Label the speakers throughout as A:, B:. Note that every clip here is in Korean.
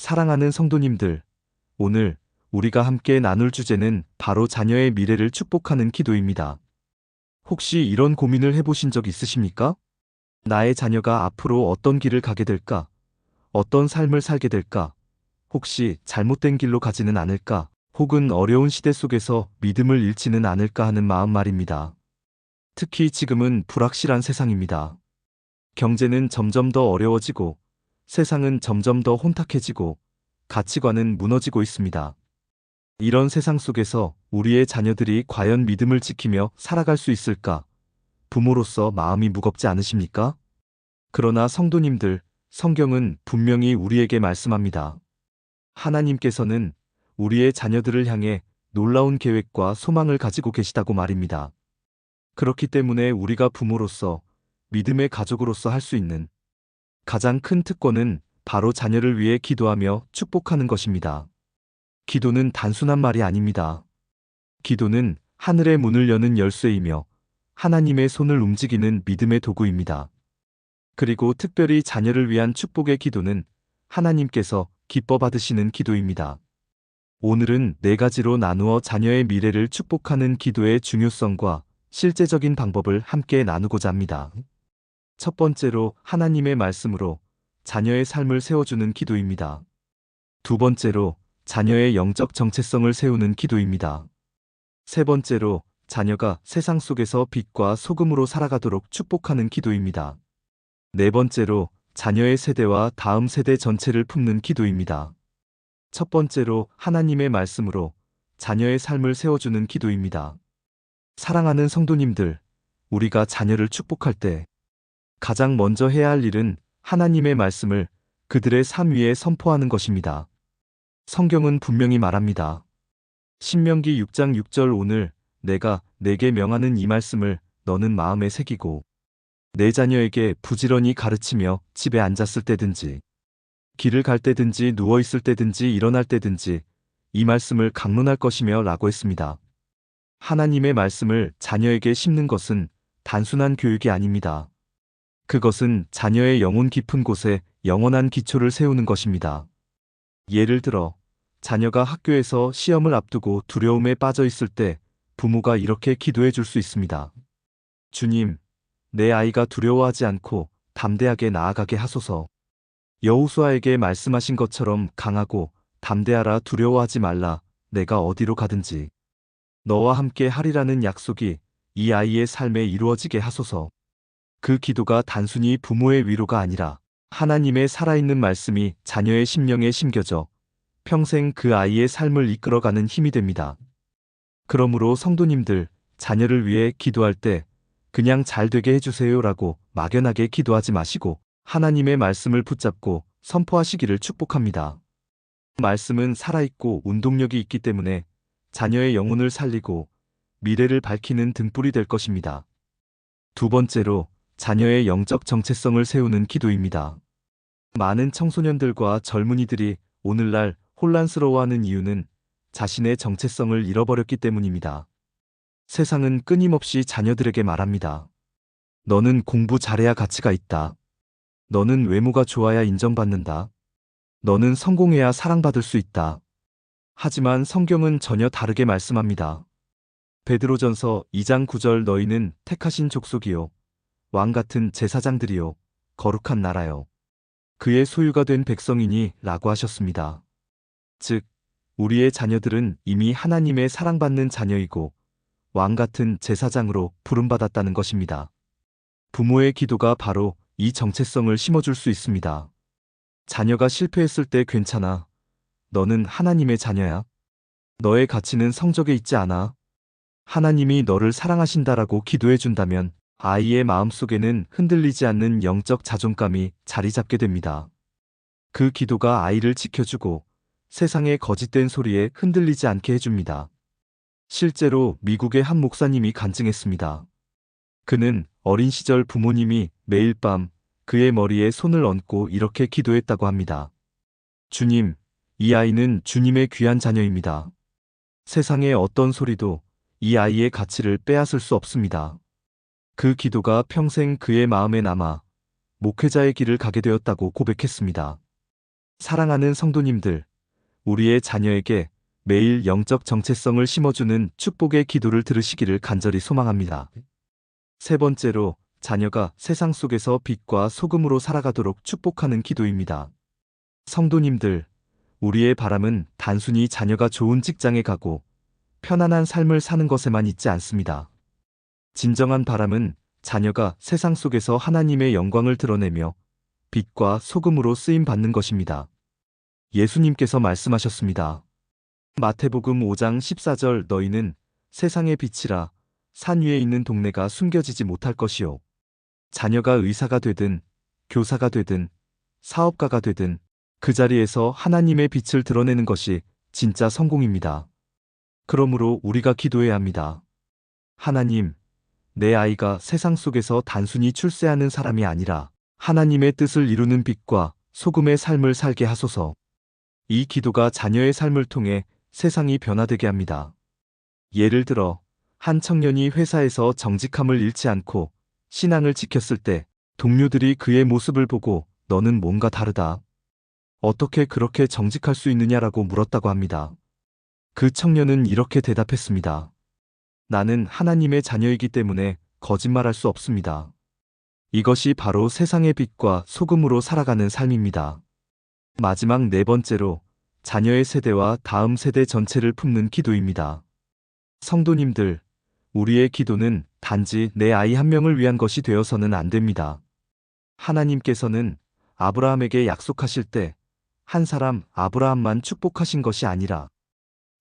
A: 사랑하는 성도님들, 오늘 우리가 함께 나눌 주제는 바로 자녀의 미래를 축복하는 기도입니다. 혹시 이런 고민을 해보신 적 있으십니까? 나의 자녀가 앞으로 어떤 길을 가게 될까? 어떤 삶을 살게 될까? 혹시 잘못된 길로 가지는 않을까? 혹은 어려운 시대 속에서 믿음을 잃지는 않을까 하는 마음 말입니다. 특히 지금은 불확실한 세상입니다. 경제는 점점 더 어려워지고, 세상은 점점 더 혼탁해지고, 가치관은 무너지고 있습니다. 이런 세상 속에서 우리의 자녀들이 과연 믿음을 지키며 살아갈 수 있을까? 부모로서 마음이 무겁지 않으십니까? 그러나 성도님들, 성경은 분명히 우리에게 말씀합니다. 하나님께서는 우리의 자녀들을 향해 놀라운 계획과 소망을 가지고 계시다고 말입니다. 그렇기 때문에 우리가 부모로서 믿음의 가족으로서 할 수 있는 가장 큰 특권은 바로 자녀를 위해 기도하며 축복하는 것입니다. 기도는 단순한 말이 아닙니다. 기도는 하늘의 문을 여는 열쇠이며 하나님의 손을 움직이는 믿음의 도구입니다. 그리고 특별히 자녀를 위한 축복의 기도는 하나님께서 기뻐 받으시는 기도입니다. 오늘은 네 가지로 나누어 자녀의 미래를 축복하는 기도의 중요성과 실제적인 방법을 함께 나누고자 합니다. 첫 번째로 하나님의 말씀으로 자녀의 삶을 세워주는 기도입니다. 두 번째로 자녀의 영적 정체성을 세우는 기도입니다. 세 번째로 자녀가 세상 속에서 빛과 소금으로 살아가도록 축복하는 기도입니다. 네 번째로 자녀의 세대와 다음 세대 전체를 품는 기도입니다. 첫 번째로 하나님의 말씀으로 자녀의 삶을 세워주는 기도입니다. 사랑하는 성도님들, 우리가 자녀를 축복할 때 가장 먼저 해야 할 일은 하나님의 말씀을 그들의 삶 위에 선포하는 것입니다. 성경은 분명히 말합니다. 신명기 6장 6절 오늘 내가 내게 명하는 이 말씀을 너는 마음에 새기고 내 자녀에게 부지런히 가르치며 집에 앉았을 때든지 길을 갈 때든지 누워 있을 때든지 일어날 때든지 이 말씀을 강론할 것이며 라고 했습니다. 하나님의 말씀을 자녀에게 심는 것은 단순한 교육이 아닙니다. 그것은 자녀의 영혼 깊은 곳에 영원한 기초를 세우는 것입니다. 예를 들어 자녀가 학교에서 시험을 앞두고 두려움에 빠져 있을 때 부모가 이렇게 기도해 줄 수 있습니다. 주님, 내 아이가 두려워하지 않고 담대하게 나아가게 하소서. 여호수아에게 말씀하신 것처럼 강하고 담대하라 두려워하지 말라 내가 어디로 가든지 너와 함께 하리라는 약속이 이 아이의 삶에 이루어지게 하소서. 그 기도가 단순히 부모의 위로가 아니라 하나님의 살아있는 말씀이 자녀의 심령에 심겨져 평생 그 아이의 삶을 이끌어가는 힘이 됩니다. 그러므로 성도님들, 자녀를 위해 기도할 때 그냥 잘 되게 해주세요라고 막연하게 기도하지 마시고 하나님의 말씀을 붙잡고 선포하시기를 축복합니다. 말씀은 살아있고 운동력이 있기 때문에 자녀의 영혼을 살리고 미래를 밝히는 등불이 될 것입니다. 두 번째로 자녀의 영적 정체성을 세우는 기도입니다. 많은 청소년들과 젊은이들이 오늘날 혼란스러워하는 이유는 자신의 정체성을 잃어버렸기 때문입니다. 세상은 끊임없이 자녀들에게 말합니다. 너는 공부 잘해야 가치가 있다. 너는 외모가 좋아야 인정받는다. 너는 성공해야 사랑받을 수 있다. 하지만 성경은 전혀 다르게 말씀합니다. 베드로전서 2장 9절 너희는 택하신 족속이요 왕 같은 제사장들이요 거룩한 나라요 그의 소유가 된 백성이니 라고 하셨습니다. 즉 우리의 자녀들은 이미 하나님의 사랑받는 자녀이고 왕 같은 제사장으로 부름받았다는 것입니다. 부모의 기도가 바로 이 정체성을 심어줄 수 있습니다. 자녀가 실패했을 때 괜찮아. 너는 하나님의 자녀야. 너의 가치는 성적에 있지 않아. 하나님이 너를 사랑하신다라고 기도해준다면 아이의 마음속에는 흔들리지 않는 영적 자존감이 자리 잡게 됩니다. 그 기도가 아이를 지켜주고 세상의 거짓된 소리에 흔들리지 않게 해줍니다. 실제로 미국의 한 목사님이 간증했습니다. 그는 어린 시절 부모님이 매일 밤 그의 머리에 손을 얹고 이렇게 기도했다고 합니다. 주님, 이 아이는 주님의 귀한 자녀입니다. 세상의 어떤 소리도 이 아이의 가치를 빼앗을 수 없습니다. 그 기도가 평생 그의 마음에 남아 목회자의 길을 가게 되었다고 고백했습니다. 사랑하는 성도님들, 우리의 자녀에게 매일 영적 정체성을 심어주는 축복의 기도를 들으시기를 간절히 소망합니다. 세 번째로, 자녀가 세상 속에서 빛과 소금으로 살아가도록 축복하는 기도입니다. 성도님들, 우리의 바람은 단순히 자녀가 좋은 직장에 가고 편안한 삶을 사는 것에만 있지 않습니다. 진정한 바람은 자녀가 세상 속에서 하나님의 영광을 드러내며 빛과 소금으로 쓰임 받는 것입니다. 예수님께서 말씀하셨습니다. 마태복음 5장 14절 너희는 세상의 빛이라 산 위에 있는 동네가 숨겨지지 못할 것이요. 자녀가 의사가 되든 교사가 되든 사업가가 되든 그 자리에서 하나님의 빛을 드러내는 것이 진짜 성공입니다. 그러므로 우리가 기도해야 합니다. 하나님, 내 아이가 세상 속에서 단순히 출세하는 사람이 아니라 하나님의 뜻을 이루는 빛과 소금의 삶을 살게 하소서. 이 기도가 자녀의 삶을 통해 세상이 변화되게 합니다. 예를 들어, 한 청년이 회사에서 정직함을 잃지 않고 신앙을 지켰을 때 동료들이 그의 모습을 보고 너는 뭔가 다르다. 어떻게 그렇게 정직할 수 있느냐라고 물었다고 합니다. 그 청년은 이렇게 대답했습니다. 나는 하나님의 자녀이기 때문에 거짓말할 수 없습니다. 이것이 바로 세상의 빛과 소금으로 살아가는 삶입니다. 마지막 네 번째로, 자녀의 세대와 다음 세대 전체를 품는 기도입니다. 성도님들, 우리의 기도는 단지 내 아이 한 명을 위한 것이 되어서는 안 됩니다. 하나님께서는 아브라함에게 약속하실 때 한 사람 아브라함만 축복하신 것이 아니라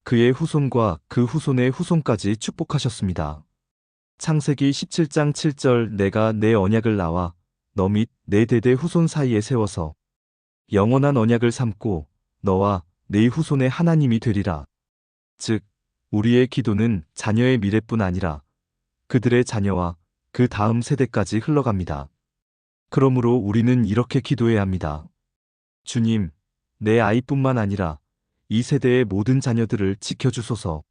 A: 그의 후손과 그 후손의 후손까지 축복하셨습니다. 창세기 17장 7절 내가 내 언약을 나와 너 및 내 대대 후손 사이에 세워서 영원한 언약을 삼고 너와 네 후손의 하나님이 되리라. 즉, 우리의 기도는 자녀의 미래뿐 아니라 그들의 자녀와 그 다음 세대까지 흘러갑니다. 그러므로 우리는 이렇게 기도해야 합니다. 주님, 내 아이뿐만 아니라 이 세대의 모든 자녀들을 지켜주소서.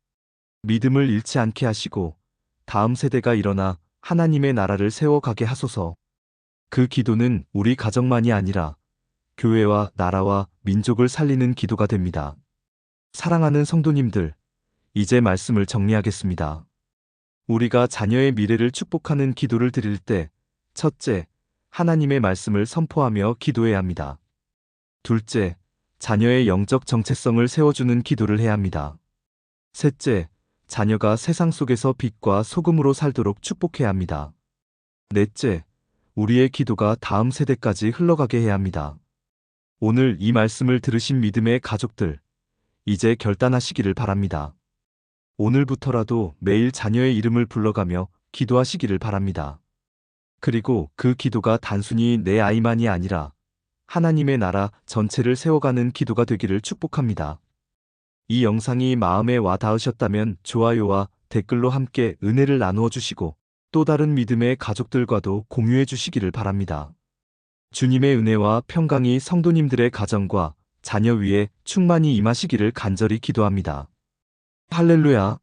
A: 믿음을 잃지 않게 하시고 다음 세대가 일어나 하나님의 나라를 세워가게 하소서. 그 기도는 우리 가정만이 아니라 교회와 나라와 민족을 살리는 기도가 됩니다. 사랑하는 성도님들, 이제 말씀을 정리하겠습니다. 우리가 자녀의 미래를 축복하는 기도를 드릴 때, 첫째, 하나님의 말씀을 선포하며 기도해야 합니다. 둘째, 자녀의 영적 정체성을 세워주는 기도를 해야 합니다. 셋째, 자녀가 세상 속에서 빛과 소금으로 살도록 축복해야 합니다. 넷째, 우리의 기도가 다음 세대까지 흘러가게 해야 합니다. 오늘 이 말씀을 들으신 믿음의 가족들, 이제 결단하시기를 바랍니다. 오늘부터라도 매일 자녀의 이름을 불러가며 기도하시기를 바랍니다. 그리고 그 기도가 단순히 내 아이만이 아니라 하나님의 나라 전체를 세워가는 기도가 되기를 축복합니다. 이 영상이 마음에 와 닿으셨다면 좋아요와 댓글로 함께 은혜를 나누어 주시고 또 다른 믿음의 가족들과도 공유해 주시기를 바랍니다. 주님의 은혜와 평강이 성도님들의 가정과 자녀 위에 충만히 임하시기를 간절히 기도합니다. 할렐루야.